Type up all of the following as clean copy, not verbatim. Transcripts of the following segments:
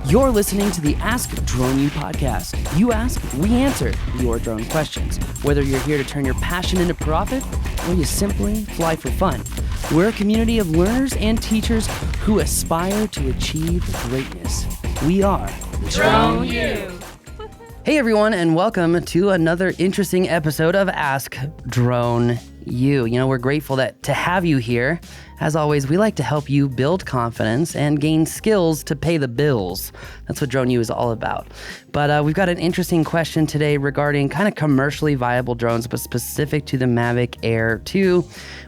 You're listening to the Ask Drone U podcast. You ask, we answer your drone questions. Whether you're here to turn your passion into profit or you simply fly for fun, we're a community of learners and teachers who aspire to achieve greatness. We are Drone U. Hey everyone, and welcome to another interesting episode of Ask Drone U. You know, we're grateful to have you here. As always, we like to help you build confidence and gain skills to pay the bills. That's what Drone U is all about. But we've got an interesting question today regarding kind of commercially viable drones, but specific to the Mavic Air 2,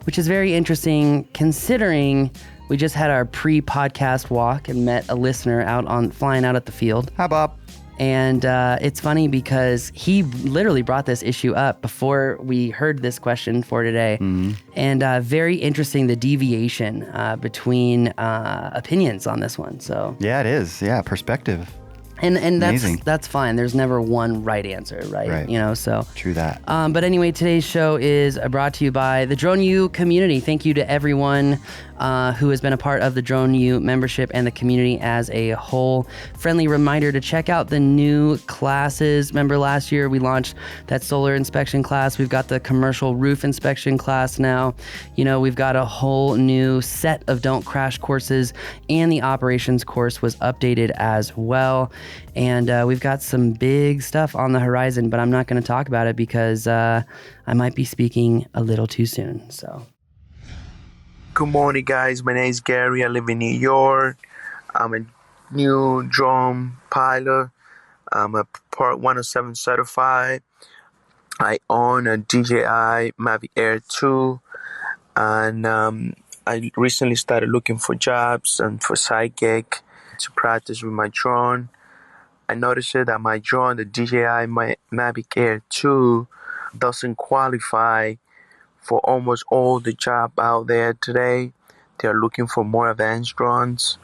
which is very interesting considering we just had our pre-podcast walk and met a listener flying out at the field. Hi, Bob. And it's funny because he literally brought this issue up before we heard this question for today. Mm-hmm. And very interesting, the deviation between opinions on this one. So yeah, it is. Yeah, perspective. And that's fine. There's never one right answer, right? You know, so true that. But anyway, today's show is brought to you by the Drone U community. Thank you to everyone who has been a part of the Drone U membership and the community as a whole. Friendly reminder to check out the new classes. Remember last year we launched that solar inspection class. We've got the commercial roof inspection class now. You know, we've got a whole new set of don't crash courses, and the operations course was updated as well. And we've got some big stuff on the horizon, but I'm not going to talk about it because I might be speaking a little too soon. So, good morning, guys. My name is Gary. I live in New York. I'm a new drone pilot. I'm a Part 107 certified. I own a DJI Mavic Air 2, and I recently started looking for jobs and for side gig to practice with my drone. I noticed that my drone, the DJI Mavic Air 2, doesn't qualify for almost all the job out there today. They are looking for more advanced drones.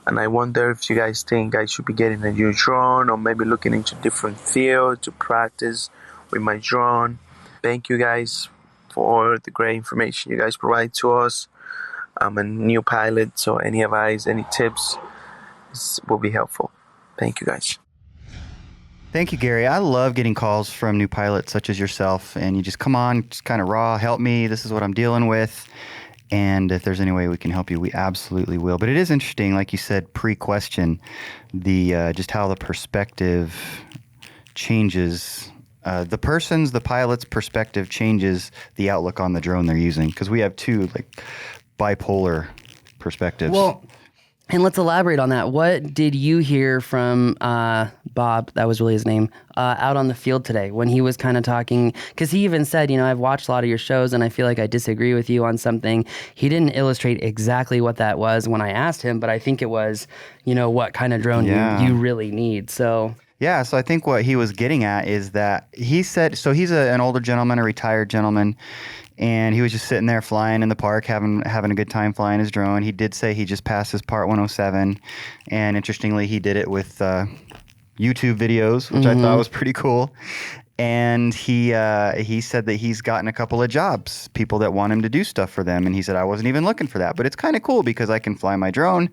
And I wonder if you guys think I should be getting a new drone or maybe looking into different fields to practice with my drone. Thank you guys for the great information you guys provide to us. I'm a new pilot, so any advice, any tips will be helpful. Thank you guys. Thank you, Gary. I love getting calls from new pilots such as yourself, and you just come on, just kind of raw, help me, this is what I'm dealing with, and if there's any way we can help you, we absolutely will. But it is interesting, like you said, pre-question, just how the perspective changes. The pilot's perspective changes the outlook on the drone they're using, because we have two bipolar perspectives. Well, and let's elaborate on that. What did you hear from Bob, that was really his name, out on the field today when he was kind of talking? Because he even said, you know, I've watched a lot of your shows and I feel like I disagree with you on something. He didn't illustrate exactly what that was when I asked him, but I think it was, you know, what kind of drone you really need. So yeah, so I think what he was getting at is that he said, so he's an older gentleman, a retired gentleman, and he was just sitting there flying in the park, having a good time flying his drone. He did say he just passed his Part 107, and interestingly, he did it with YouTube videos, which I thought was pretty cool. And he said that he's gotten a couple of jobs, people that want him to do stuff for them. And he said, I wasn't even looking for that, but it's kind of cool because I can fly my drone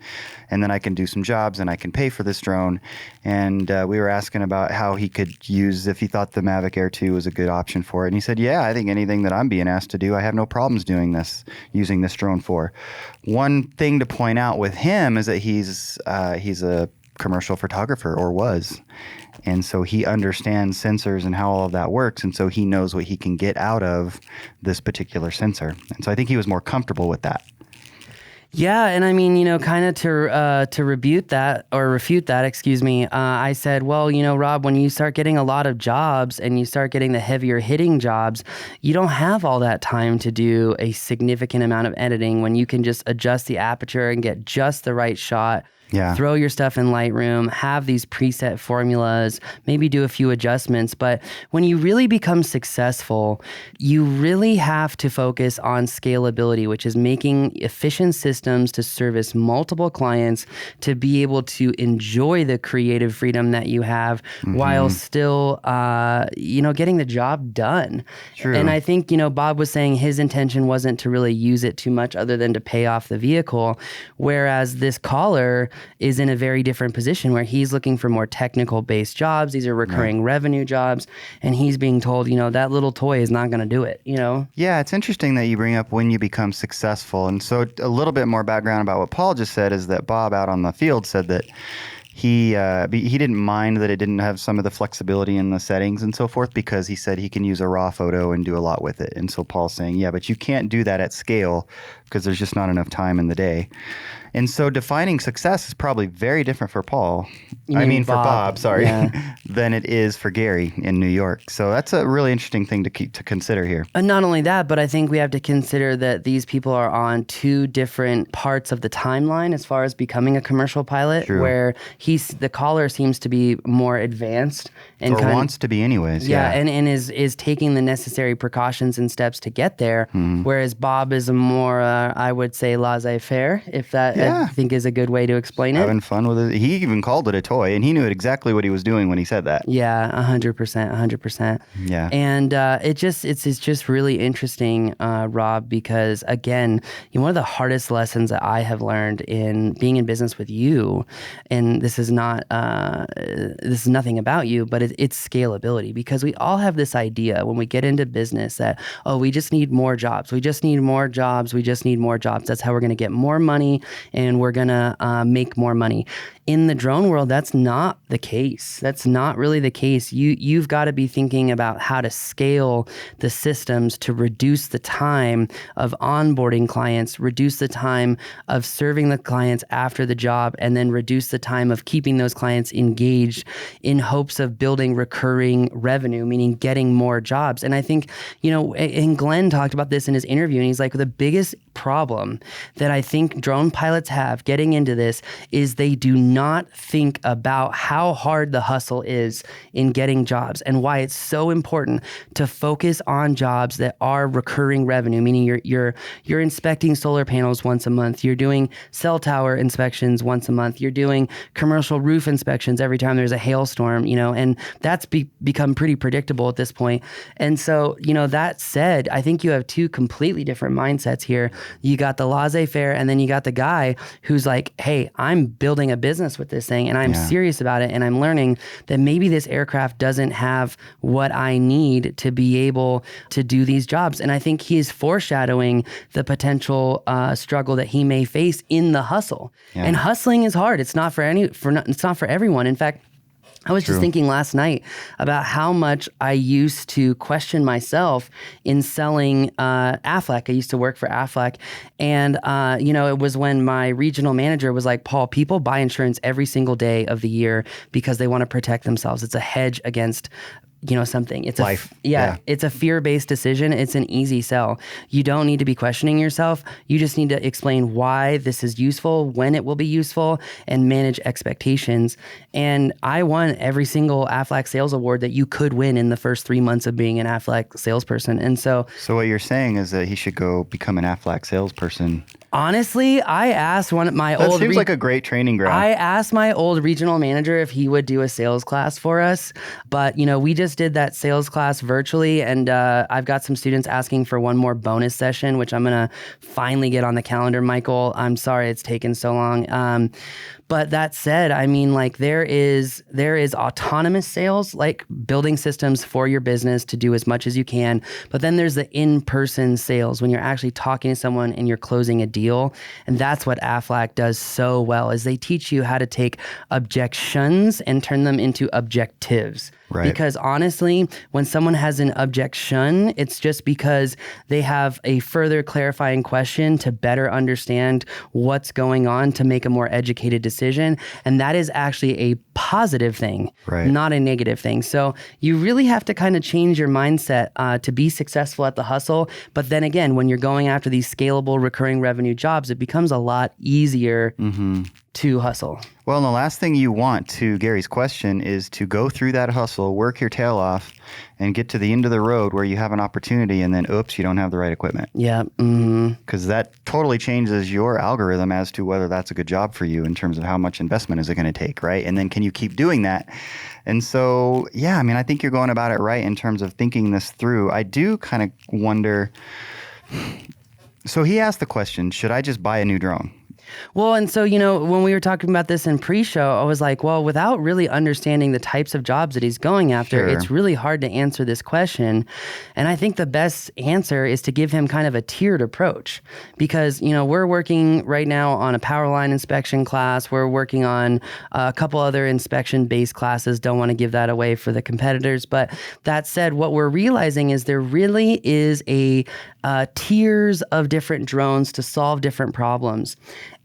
and then I can do some jobs and I can pay for this drone. And we were asking about how he could use, if he thought the Mavic Air 2 was a good option for it. And he said, yeah, I think anything that I'm being asked to do, I have no problems doing this, using this drone for. One thing to point out with him is that he's a commercial photographer, or was. And so he understands sensors and how all of that works. And so he knows what he can get out of this particular sensor. And so I think he was more comfortable with that. Yeah, and I mean, you know, kind of to refute that, I said, well, you know, Rob, when you start getting a lot of jobs and you start getting the heavier hitting jobs, you don't have all that time to do a significant amount of editing when you can just adjust the aperture and get just the right shot. Yeah. Throw your stuff in Lightroom, have these preset formulas, maybe do a few adjustments. But when you really become successful, you really have to focus on scalability, which is making efficient systems to service multiple clients, to be able to enjoy the creative freedom that you have while still, getting the job done. True. And I think, Bob was saying his intention wasn't to really use it too much other than to pay off the vehicle. Whereas this caller, is in a very different position where he's looking for more technical based jobs. These are recurring revenue jobs. And he's being told, that little toy is not going to do it, Yeah, it's interesting that you bring up when you become successful. And so a little bit more background about what Paul just said is that Bob out on the field said that he didn't mind that it didn't have some of the flexibility in the settings and so forth, because he said he can use a raw photo and do a lot with it. And so Paul's saying, yeah, but you can't do that at scale because there's just not enough time in the day. And so defining success is probably very different for Paul. For Bob, sorry, than it is for Gary in New York. So that's a really interesting thing to consider here. And not only that, but I think we have to consider that these people are on two different parts of the timeline as far as becoming a commercial pilot, where the caller seems to be more advanced and wants to be anyways. Yeah, and is taking the necessary precautions and steps to get there, whereas Bob is a more, I would say, laissez-faire, if that I think is a good way to explain it. Having fun with it. He even called it a toy, and he knew exactly what he was doing when he said that. Yeah, 100%. Yeah. And it's just really interesting, Rob, because again, one of the hardest lessons that I have learned in being in business with you, and this is nothing about you, but it's scalability, because we all have this idea when we get into business that, we just need more jobs. We just need more jobs. That's how we're going to get more money, and we're going to make more money. In the drone world, that's not the case. That's not really the case. You've got to be thinking about how to scale the systems to reduce the time of onboarding clients, reduce the time of serving the clients after the job, and then reduce the time of keeping those clients engaged in hopes of building recurring revenue, meaning getting more jobs. And I think, and Glenn talked about this in his interview, and he's like, the biggest problem that I think drone pilots have getting into this is they do not think about how hard the hustle is in getting jobs, and why it's so important to focus on jobs that are recurring revenue, meaning you're inspecting solar panels once a month, you're doing cell tower inspections once a month, you're doing commercial roof inspections every time there's a hailstorm, and that's become pretty predictable at this point. And so, that said, I think you have two completely different mindsets here. You got the laissez-faire, and then you got the guy who's like, hey, I'm building a business with this thing, and I'm serious about it, and I'm learning that maybe this aircraft doesn't have what I need to be able to do these jobs. And I think he is foreshadowing the potential struggle that he may face in the hustle. Yeah. And hustling is hard. It's not for everyone. In fact, I was just thinking last night about how much I used to question myself in selling Aflac. I used to work for Aflac. And, it was when my regional manager was like, Paul, people buy insurance every single day of the year because they want to protect themselves. It's a hedge against something. It's life. It's a fear-based decision. It's an easy sell. You don't need to be questioning yourself. You just need to explain why this is useful, when it will be useful, and manage expectations. And I won every single Aflac sales award that you could win in the first 3 months of being an Aflac salesperson. And so what you're saying is that he should go become an Aflac salesperson. Honestly, I asked That seems like a great training ground. I asked my old regional manager if he would do a sales class for us, but we just did that sales class virtually, and I've got some students asking for one more bonus session, which I'm gonna finally get on the calendar, Michael. I'm sorry it's taken so long. But that said, there is autonomous sales, like building systems for your business to do as much as you can. But then there's the in-person sales when you're actually talking to someone and you're closing a deal. And that's what Aflac does so well, is they teach you how to take objections and turn them into objectives. Right. Because honestly, when someone has an objection, it's just because they have a further clarifying question to better understand what's going on to make a more educated decision. And that is actually a positive thing, not a negative thing. So you really have to kind of change your mindset to be successful at the hustle. But then again, when you're going after these scalable recurring revenue jobs, it becomes a lot easier to hustle. Well, and the last thing you want, to Gary's question, is to go through that hustle, work your tail off, and get to the end of the road where you have an opportunity, and then, oops, you don't have the right equipment. Yeah. Because that totally changes your algorithm as to whether that's a good job for you in terms of how much investment is it going to take, right? And then can you keep doing that? And so, I think you're going about it right in terms of thinking this through. I do kind of wonder. So he asked the question, should I just buy a new drone? Well, and so, when we were talking about this in pre-show, I was like, well, without really understanding the types of jobs that he's going after, Sure. it's really hard to answer this question. And I think the best answer is to give him kind of a tiered approach because, we're working right now on a power line inspection class. We're working on a couple other inspection-based classes. Don't want to give that away for the competitors. But that said, what we're realizing is there really is a tiers of different drones to solve different problems.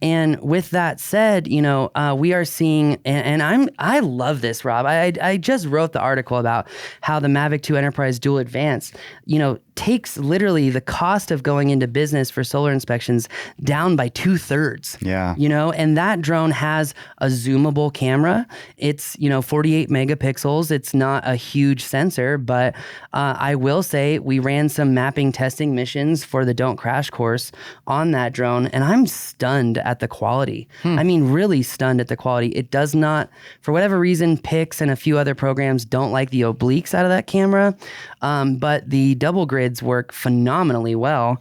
And with that said, we are seeing, and I love this, Rob. I just wrote the article about how the Mavic 2 Enterprise Dual Advance, takes literally the cost of going into business for solar inspections down by 2/3. Yeah. And that drone has a zoomable camera. It's, 48 megapixels. It's not a huge sensor, but I will say we ran some mapping testing missions for the Don't Crash course on that drone, and I'm stunned at the quality. I mean, really stunned at the quality. It does not, for whatever reason, Pix and a few other programs don't like the obliques out of that camera, but the double grids work phenomenally well.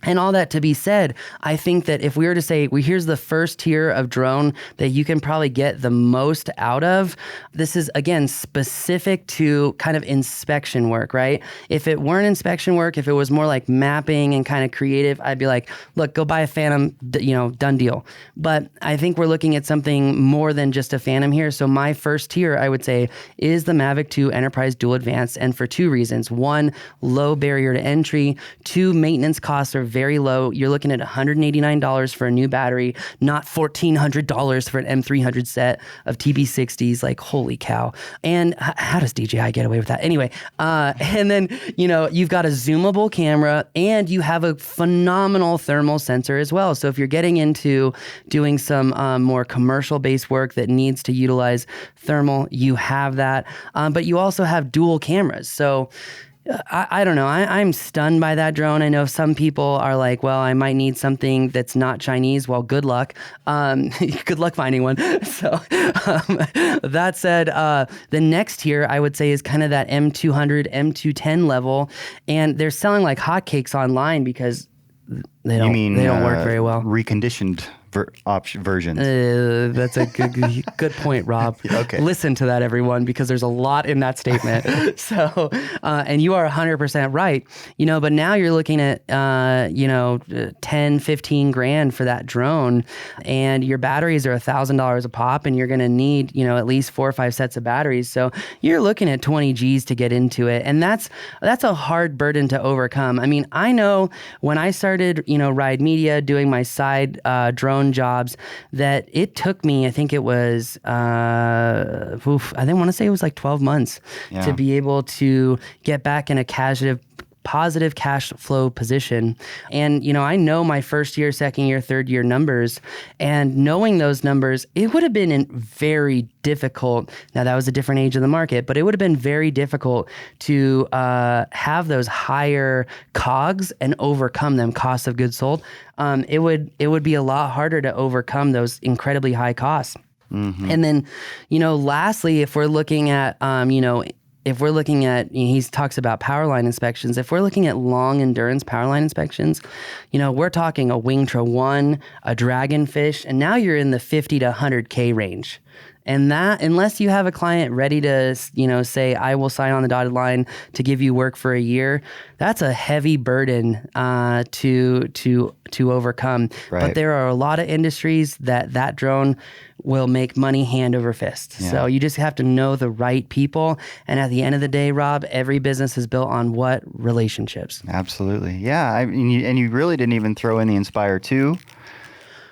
And all that to be said, I think that if we were to say, here's the first tier of drone that you can probably get the most out of, this is, again, specific to kind of inspection work, right? If it weren't inspection work, if it was more like mapping and kind of creative, I'd be like, look, go buy a Phantom, done deal. But I think we're looking at something more than just a Phantom here. So my first tier, I would say, is the Mavic 2 Enterprise Dual Advance, and for two reasons. One, low barrier to entry. Two, maintenance costs are very low. You're looking at $189 for a new battery, not $1,400 for an M300 set of TB60s. Like, holy cow. And how does DJI get away with that? Anyway, and then, you've got a zoomable camera and you have a phenomenal thermal sensor as well. So if you're getting into doing some more commercial-based work that needs to utilize thermal, you have that. But you also have dual cameras. So I don't know. I'm stunned by that drone. I know some people are like, well, I might need something that's not Chinese. Well, good luck. Good luck finding one. So that said, the next tier I would say is kind of that M200, M210 level. And they're selling like hotcakes online because they don't work very well. Reconditioned versions. That's a good point, Rob. Okay. Listen to that, everyone, because there's a lot in that statement. So, and you are 100% right, but now you're looking at, 10, 15 grand for that drone, and your batteries are $1,000 a pop, and you're going to need, at least 4 or 5 sets of batteries. So you're looking at 20 G's to get into it. And that's a hard burden to overcome. I mean, I know when I started, Ride Media, doing my side drone jobs, that it took me, I think it was, I didn't want to say it was like 12 months to be able to get back in a positive cash flow position. And, I know my first year, second year, third year numbers, and knowing those numbers, it would have been very difficult. Now that was a different age of the market, but it would have been very difficult to have those higher COGS and overcome them, cost of goods sold. It would be a lot harder to overcome those incredibly high costs. Mm-hmm. And then, lastly, if we're looking at, he talks about power line inspections. If we're looking at long endurance power line inspections, we're talking a Wingtra 1, a Dragonfish, and now you're in the 50 to 100K range. And that, unless you have a client ready to, say, I will sign on the dotted line to give you work for a year, that's a heavy burden to overcome. Right. But there are a lot of industries that drone will make money hand over fist. Yeah. So you just have to know the right people. And at the end of the day, Rob, every business is built on what? Relationships. Absolutely. Yeah. And you really didn't even throw in the Inspire 2.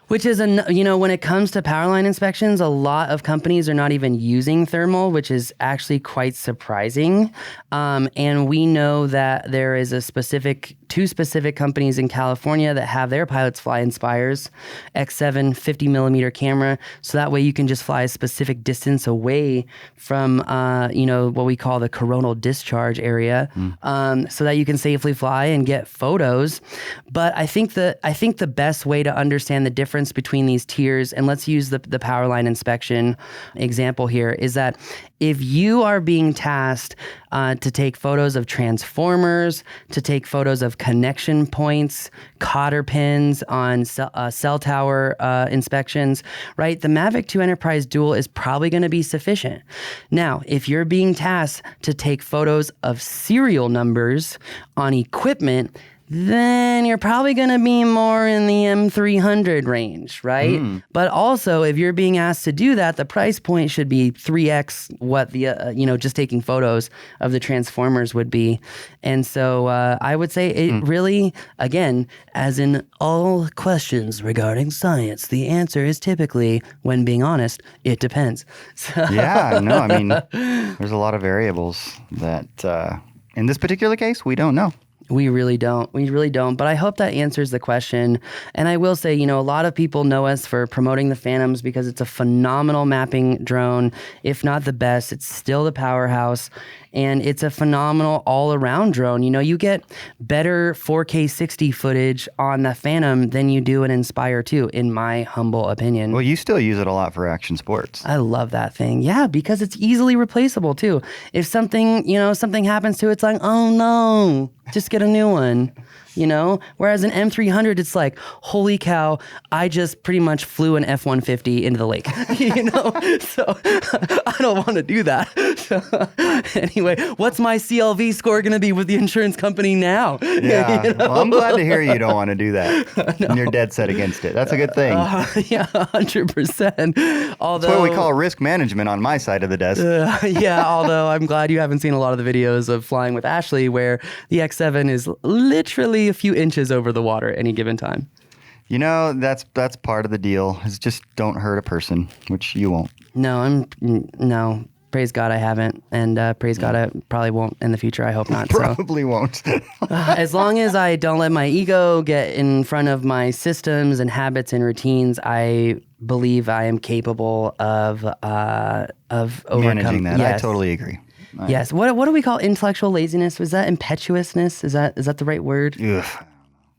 Which is, when it comes to power line inspections, a lot of companies are not even using thermal, which is actually quite surprising. And we know that there is two specific companies in California that have their pilots fly Inspires, X7 50 millimeter camera. So that way you can just fly a specific distance away from, what we call the coronal discharge area, so that you can safely fly and get photos. But I think the best way to understand the difference difference between these tiers, and let's use the power line inspection example here, is that if you are being tasked to take photos of transformers, to take photos of connection points, cotter pins on cell tower inspections, right? The Mavic 2 Enterprise Dual is probably going to be sufficient. Now, if you're being tasked to take photos of serial numbers on equipment, then you're probably going to be more in the M300 range, right? But also, if you're being asked to do that, the price point should be 3x what the, just taking photos of the transformers would be. And so I would say it really, again, as in all questions regarding science, the answer is typically, when being honest, it depends. So Yeah, no, I mean, there's a lot of variables that in this particular case, we don't know. We really don't. But I hope that answers the question. And I will say, a lot of people know us for promoting the Phantoms because it's a phenomenal mapping drone. If not the best, it's still the powerhouse. And it's a phenomenal all-around drone. You get better 4K 60 footage on the Phantom than you do an Inspire 2, in my humble opinion. Well, you still use it a lot for action sports. I love that thing. Yeah, because it's easily replaceable too. If something happens to it, it's like, oh no, just get a new one. Whereas an M300, it's like, holy cow, I just pretty much flew an F-150 into the lake, so I don't want to do that. So, anyway, what's my CLV score going to be with the insurance company now? Yeah, well, I'm glad to hear you don't want to do that. And you're dead set against it. That's a good thing. Yeah, 100%. Although, that's what we call risk management on my side of the desk. Yeah, although I'm glad you haven't seen a lot of the videos of flying with Ashley where the X7 is literally a few inches over the water at any given time. That's part of the deal, is just don't hurt a person, which you won't. No, praise God I haven't, and praise God I probably won't in the future. I hope not. Probably won't. As long as I don't let my ego get in front of my systems and habits and routines, I believe I am capable of managing that. Yes. I totally agree. Yes. What do we call intellectual laziness? Was that impetuousness? Is that the right word? Ugh.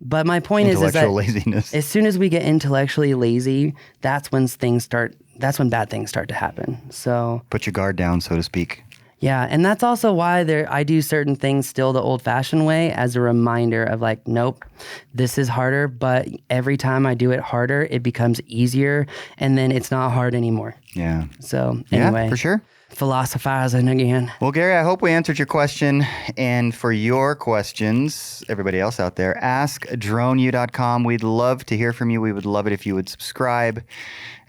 But my point is that intellectual laziness. As soon as we get intellectually lazy, that's when bad things start to happen. So put your guard down, so to speak. Yeah, and that's also why I do certain things still the old-fashioned way, as a reminder of like, nope, this is harder, but every time I do it harder, it becomes easier, and then it's not hard anymore. Yeah. So anyway. Yeah, for sure. Philosophizing again. Well, Gary, I hope we answered your question. And for your questions, everybody else out there, ask droneu.com. We'd love to hear from you. We would love it if you would subscribe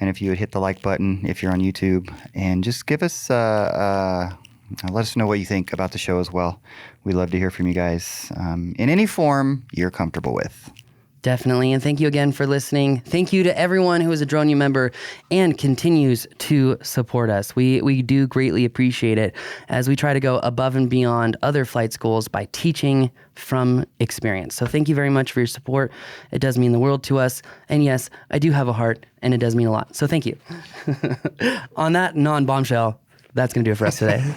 and if you would hit the like button if you're on YouTube, and just give us let us know what you think about the show as well. We love to hear from you guys in any form you're comfortable with. Definitely. And thank you again for listening. Thank you to everyone who is a Drone U member and continues to support us. We do greatly appreciate it as we try to go above and beyond other flight schools by teaching from experience. So thank you very much for your support. It does mean the world to us. And yes, I do have a heart, and it does mean a lot. So thank you. On that non-bombshell, that's going to do it for us today.